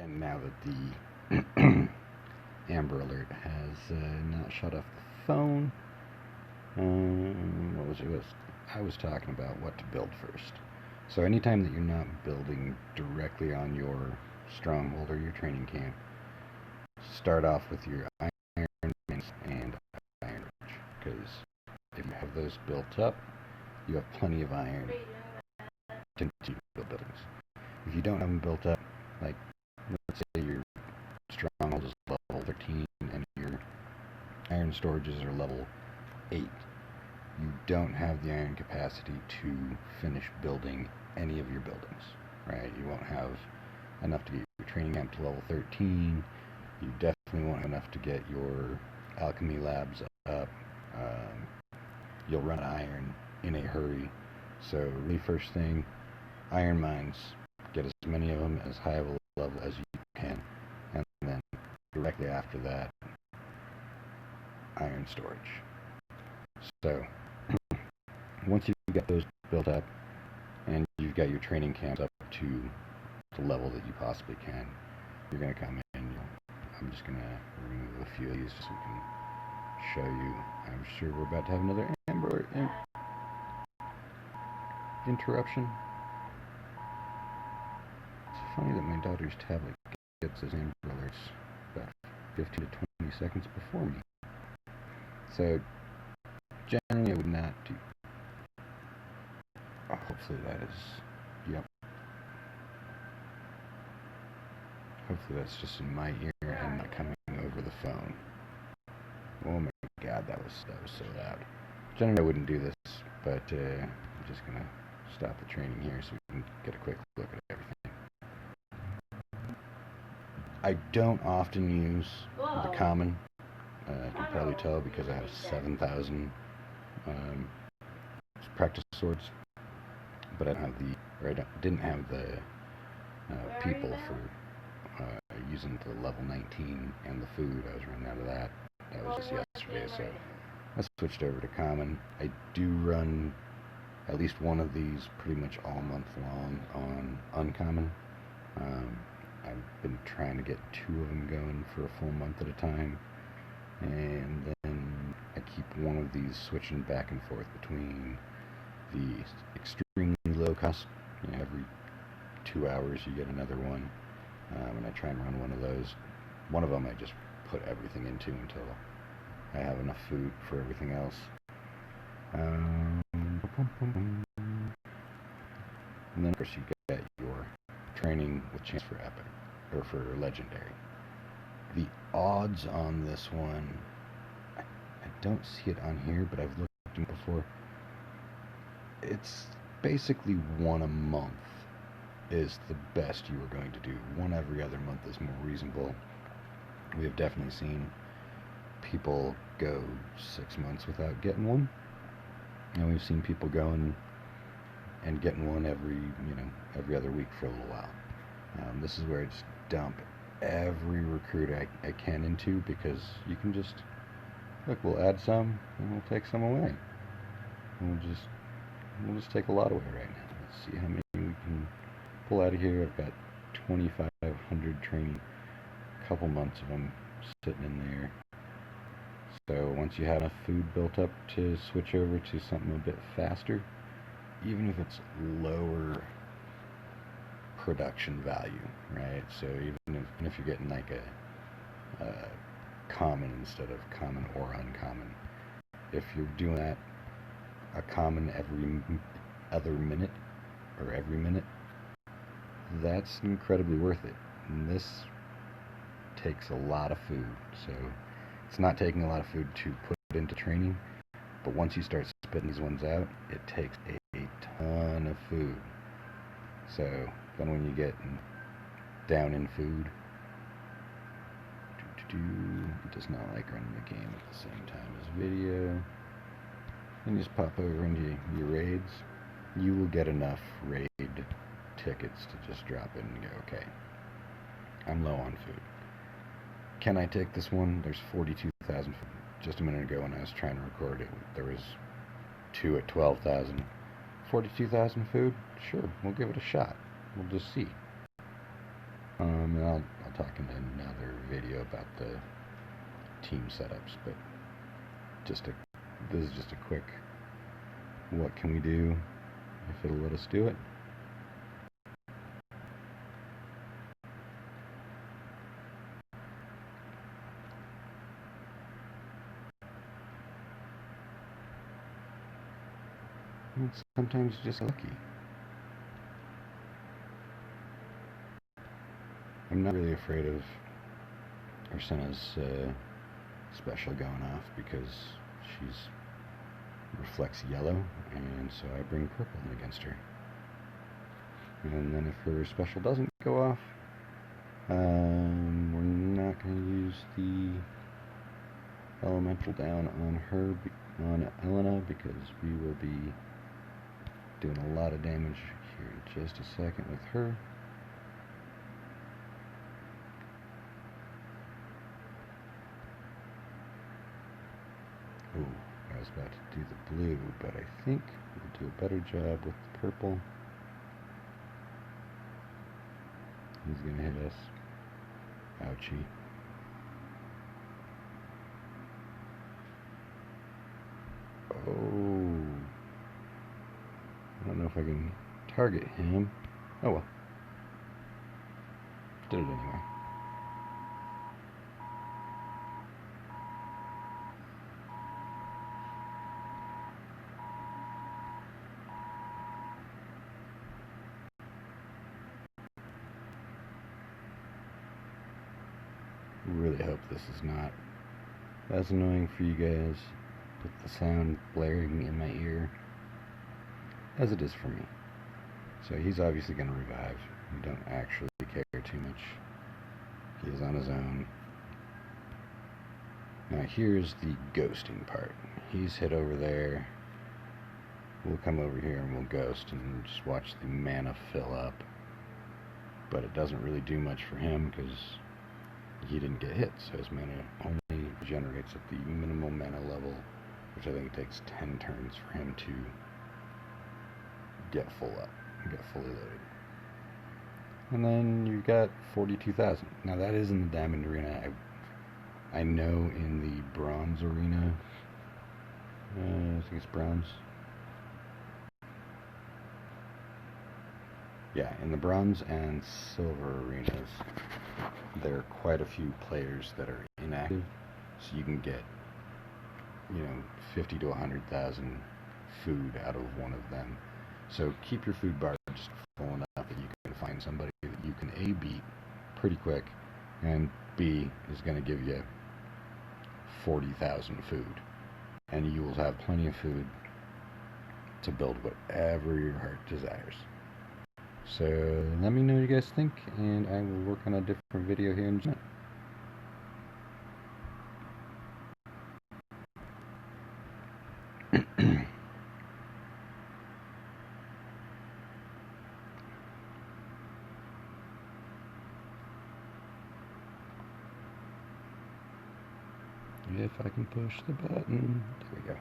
And now that the Amber Alert has not shut off the phone, what was it? I was talking about what to build first. So anytime that you're not building directly on your stronghold or your training camp, start off with your Iron Mines and Iron Ridge, because if you have those built up, you have plenty of iron to build buildings. If you don't have them built up, like let's say your stronghold is level 13 and your iron storages are level 8, you don't have the iron capacity to finish building any of your buildings, right? You won't have enough to get your training camp to level 13. You definitely won't have enough to get your alchemy labs up. You'll run iron in a hurry. So really first thing, iron mines. Get as many of them as high of a level as you can. And then directly after that, iron storage. So once you've got those built up and you've got your training camps up to the level that you possibly can, you're going to come in. I'm just going to remove a few of these so we can show you. I'm sure we're about to have another Amber interruption. It's funny that my daughter's tablet gets those Amber Alerts about 15 to 20 seconds before me. So generally I would not do. Oh, hopefully that is. Yep. Hopefully that's just in my ear and not coming over the phone. Oh my god, that was so loud. Generally I wouldn't do this, but I'm just gonna stop the training here so we can get a quick look at everything. I don't often use the common. You can probably tell because I have 7,000 practice swords, but I don't have didn't have the people for using the level 19 and the food. I was running out of that. That was just yesterday, so I switched over to common. I do run at least one of these pretty much all month long on uncommon. I've been trying to get 2 of them going for a full month at a time, and then I keep one of these switching back and forth between the extremely low cost, every 2 hours you get another one, and I try and run one of those. One of them I just put everything into until I have enough food for everything else. And then of course you get your training with chance for epic, or for legendary. The odds on this one, I don't see it on here, but I've looked at it before. It's basically 1 a month is the best you are going to do. 1 every other month is more reasonable. We have definitely seen people go 6 months without getting one, and we've seen people going and getting one every other week for a little while. This is where I just dump every recruit I can into, because you can just look. We'll add some and we'll take some away. And we'll just take a lot away right now. Let's see how many we can pull out of here. I've got 2,500 training, a couple months of them sitting in there. So once you have enough food built up to switch over to something a bit faster, even if it's lower production value, right? So even if you're getting like a common instead of common or uncommon, if you're doing that a common every other minute or every minute, that's incredibly worth it. And this takes a lot of food, so it's not taking a lot of food to put into training, but once you start spitting these ones out, it takes a ton of food. So then when you get down in food, it does not like running the game at the same time as video. And just pop over into your raids. You will get enough raid tickets to just drop in and go, okay, I'm low on food. Can I take this one? There's 42,000 food. Just a minute ago when I was trying to record it, there was 2 at 12,000. 42,000 food? Sure, we'll give it a shot. We'll just see. mean, I'll talk in another video about the team setups, but this is just a quick, what can we do if it'll let us do it. And sometimes you're just lucky. I'm not really afraid of Ursena's special going off because she's reflects yellow, and so I bring purple in against her. And then if her special doesn't go off, we're not going to use the elemental down on Elena, because we will be doing a lot of damage here in just a second with her. Ooh, I was about to do the blue, but I think we'll do a better job with the purple. He's gonna hit us. Ouchie. Oh. I don't know if I can target him. Oh well. Did it anyway. Really hope this is not as annoying for you guys with the sound blaring in my ear as it is for me. So he's obviously going to revive. We don't actually care too much. He is on his own. Now here's the ghosting part. He's hit over there. We'll come over here and we'll ghost and just watch the mana fill up. But it doesn't really do much for him because he didn't get hit, so his mana only regenerates at the minimal mana level, which I think it takes 10 turns for him to get full up, get fully loaded. And then you've got 42,000. Now that is in the Diamond Arena. I know in the Bronze Arena, I think it's Bronze. Yeah, in the Bronze and Silver arenas, there are quite a few players that are inactive, so you can get, 50 to 100,000 food out of one of them. So keep your food bar just full enough that you can find somebody that you can A, beat pretty quick, and B, is going to give you 40,000 food. And you will have plenty of food to build whatever your heart desires. So let me know what you guys think, and I will work on a different video here in just a minute. If I can push the button, there we go.